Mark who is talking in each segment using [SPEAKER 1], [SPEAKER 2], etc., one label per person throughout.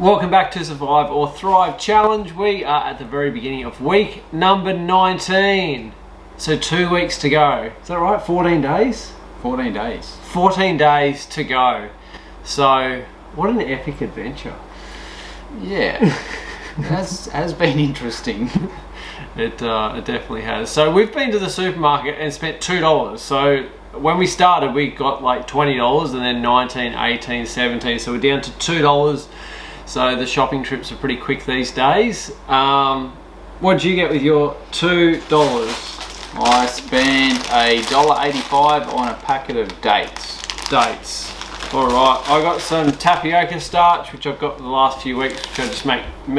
[SPEAKER 1] Welcome back to Survive or Thrive Challenge. We are at the very beginning of week number 19. So 2 weeks to go. Is that right? 14 days?
[SPEAKER 2] 14 days.
[SPEAKER 1] 14 days to go. So what an epic adventure.
[SPEAKER 2] Yeah, it has been interesting.
[SPEAKER 1] It definitely has. So we've been to the supermarket and spent $2. So when we started, we got like $20 and then 19, 18, 17. So we're down to $2. So the shopping trips are pretty quick these days. What did you get with your $2?
[SPEAKER 2] I spent $1.85 on a packet of dates.
[SPEAKER 1] Dates. Alright, I got some tapioca starch, which I've got for the last few weeks, which I just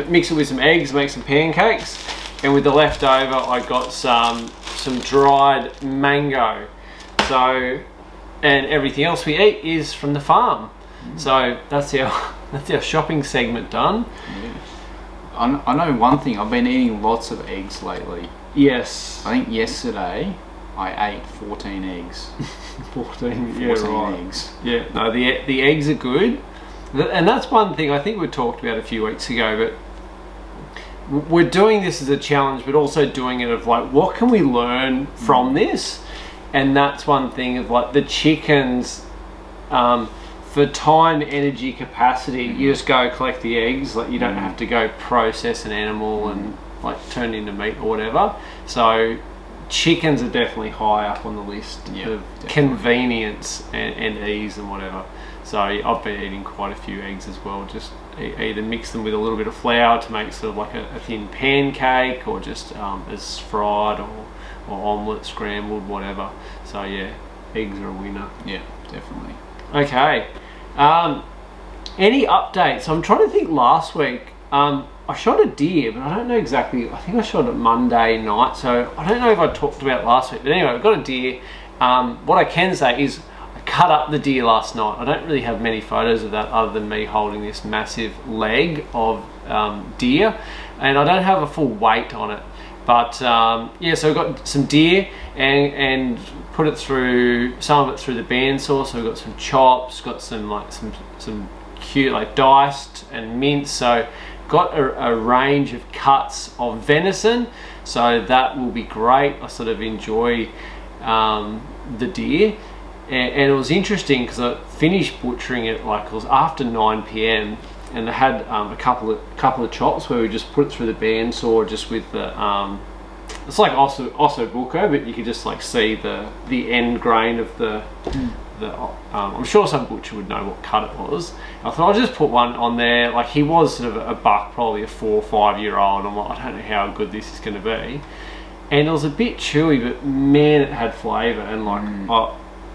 [SPEAKER 1] mix it with some eggs, make some pancakes. And with the leftover, I got some dried mango. So, and everything else we eat is from the farm. So that's our shopping segment done.
[SPEAKER 2] Yeah. I know one thing, I've been eating lots of eggs lately.
[SPEAKER 1] Yes.
[SPEAKER 2] I think yesterday I ate 14 eggs.
[SPEAKER 1] 14
[SPEAKER 2] yeah, right. Eggs.
[SPEAKER 1] Yeah, no, the eggs are good. And that's one thing I think we talked about a few weeks ago, but we're doing this as a challenge, but also doing it of like, what can we learn from this? And that's one thing of like the chickens, for time, energy, capacity, you just go collect the eggs. Like you don't have to go process an animal and like turn it into meat or whatever. So chickens are definitely high up on the list of definitely. Convenience and ease and whatever. So I've been eating quite a few eggs as well. Just either mix them with a little bit of flour to make sort of like a thin pancake, or just as fried or omelette, scrambled, whatever. So yeah, eggs are a winner.
[SPEAKER 2] Yeah, definitely.
[SPEAKER 1] Okay. Any updates? I'm trying to think. Last week, I shot a deer, but I don't know exactly. I think I shot it Monday night, so I don't know if I talked about it last week. But anyway, I've got a deer. What I can say is I cut up the deer last night. I don't really have many photos of that other than me holding this massive leg of deer, and I don't have a full weight on it. But yeah, so we've got some deer and put it through, some of it through the bandsaw. So we've got some chops, got some cute like diced and minced. So got a range of cuts of venison. So that will be great. I sort of enjoy the deer. And it was interesting because I finished butchering it like it was after 9 p.m. and I had a couple of chops where we just put it through the bandsaw just with the it's like osso buco, but you could just like see the end grain of the I'm sure some butcher would know what cut it was. I thought I'll just put one on there. Like he was sort of a buck, probably a 4 or 5 year old. I'm like, I don't know how good this is going to be. And it was a bit chewy, but man, it had flavour. And like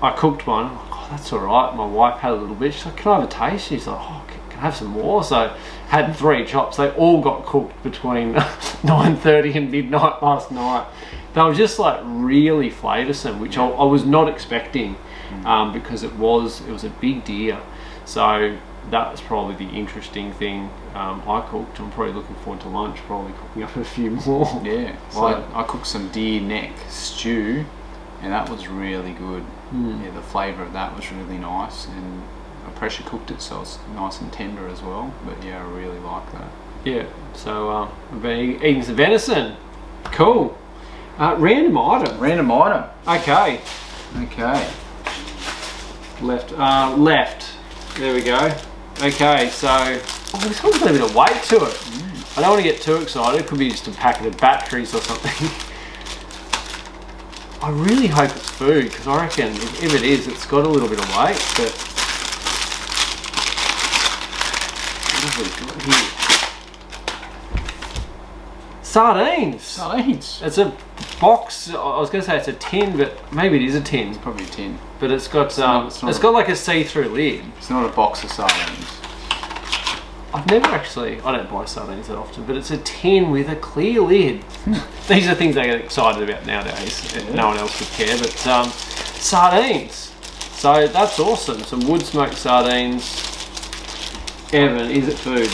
[SPEAKER 1] I cooked one. I'm like, oh, that's all right. My wife had a little bit. She's like, can I have a taste? She's like, oh, can I have some more? So had 3 chops. They all got cooked between 9:30 and midnight last night. They were just like really flavoursome, which I was not expecting, because it was a big deer. So that was probably the interesting thing I cooked. I'm probably looking forward to lunch, probably cooking up a few more.
[SPEAKER 2] Yeah, so I cooked some deer neck stew, and that was really good. Yeah, the flavour of that was really nice, and I pressure cooked it so it's nice and tender as well. But yeah, I really like that.
[SPEAKER 1] Yeah, so I've been eating some venison. Cool. Random item.
[SPEAKER 2] Random item.
[SPEAKER 1] Okay.
[SPEAKER 2] Okay.
[SPEAKER 1] Left. There we go. Okay, so this one's got a bit of weight to it. I don't want to get too excited. It could be just a packet of batteries or something. I really hope it's food, because I reckon if it is, it's got a little bit of weight. But what have we got here? Sardines.
[SPEAKER 2] Sardines.
[SPEAKER 1] It's a box. I was going to say it's a tin, but maybe it is a tin.
[SPEAKER 2] It's probably a tin.
[SPEAKER 1] But it's got it's got like a see-through lid.
[SPEAKER 2] It's not a box of sardines.
[SPEAKER 1] I've never actually, I don't buy sardines that often, but it's a tin with a clear lid. These are things I get excited about nowadays.
[SPEAKER 2] Yeah.
[SPEAKER 1] No one else would care, but sardines. So that's awesome. Some wood smoked sardines. Evan, is it food?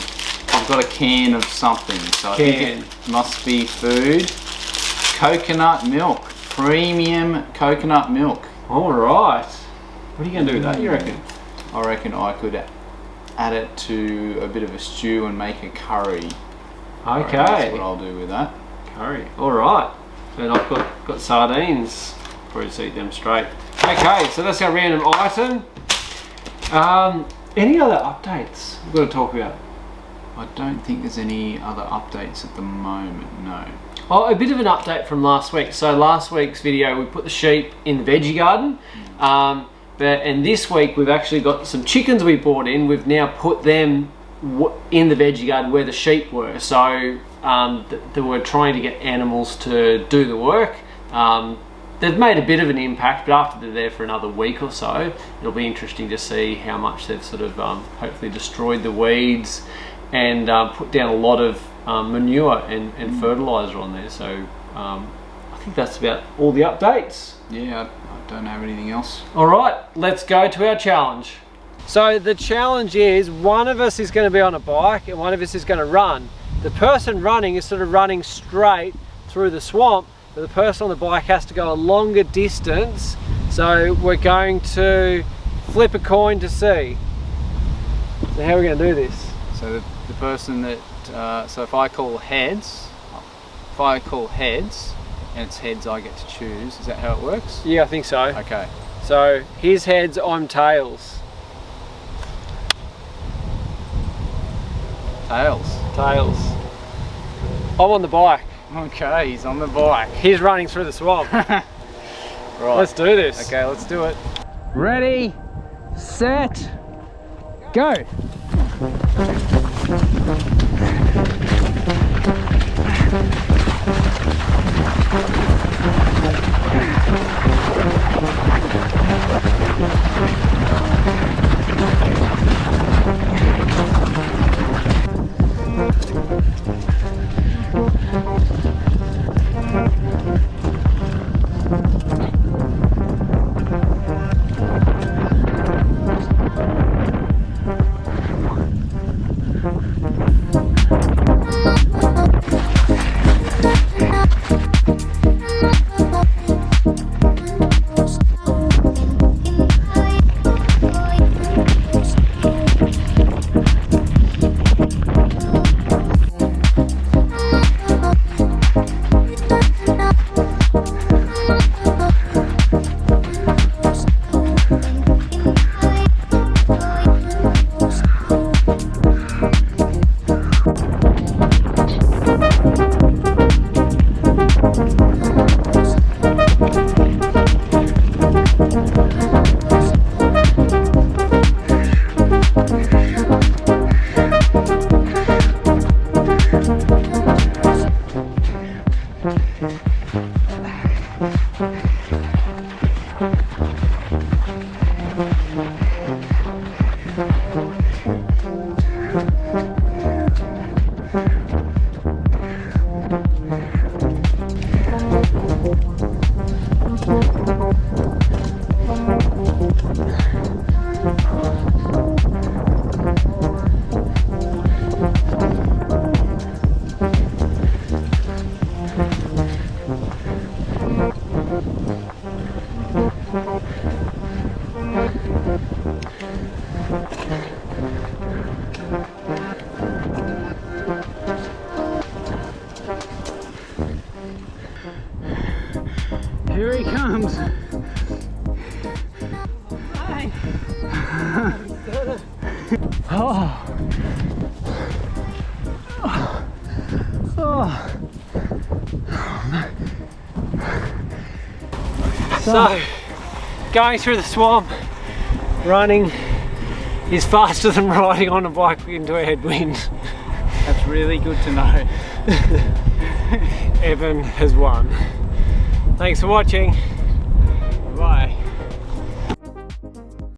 [SPEAKER 2] I've got a can of something, so I think it must be food. Coconut milk. Premium coconut milk.
[SPEAKER 1] All right. What are you going to do with that, you reckon?
[SPEAKER 2] I reckon I could add it to a bit of a stew and make a curry.
[SPEAKER 1] Okay.
[SPEAKER 2] That's what I'll do with that.
[SPEAKER 1] Curry. All right. And I've got sardines. Probably just eat them straight. Okay, so that's our random item. Any other updates we've got to talk about?
[SPEAKER 2] I don't think there's any other updates at the moment, no.
[SPEAKER 1] Oh, a bit of an update from last week. So last week's video, we put the sheep in the veggie garden. And this week, we've actually got some chickens we bought in. We've now put them in the veggie garden where the sheep were. So we're trying to get animals to do the work. They've made a bit of an impact, but after they're there for another week or so, it'll be interesting to see how much they've sort of hopefully destroyed the weeds and put down a lot of manure and fertiliser on there. So I think that's about all the updates.
[SPEAKER 2] Yeah, I don't have anything else.
[SPEAKER 1] All right, let's go to our challenge. So the challenge is one of us is going to be on a bike and one of us is going to run. The person running is sort of running straight through the swamp, but the person on the bike has to go a longer distance. So we're going to flip a coin to see. So how are we going to do this?
[SPEAKER 2] So the person that, so if I call heads and it's heads I get to choose, is that how it works?
[SPEAKER 1] Yeah, I think so.
[SPEAKER 2] Okay.
[SPEAKER 1] So his heads, I'm tails. Tails. I'm on the bike.
[SPEAKER 2] Okay, he's on the bike.
[SPEAKER 1] He's running through the swamp.
[SPEAKER 2] Right.
[SPEAKER 1] Let's do this.
[SPEAKER 2] Okay, let's do it.
[SPEAKER 1] Ready, set, go.
[SPEAKER 2] Here he comes.
[SPEAKER 1] Oh. Oh. So, going through the swamp, running is faster than riding on a bike into a headwind.
[SPEAKER 2] That's really good to know.
[SPEAKER 1] Evan has won. Thanks for watching.
[SPEAKER 2] Bye.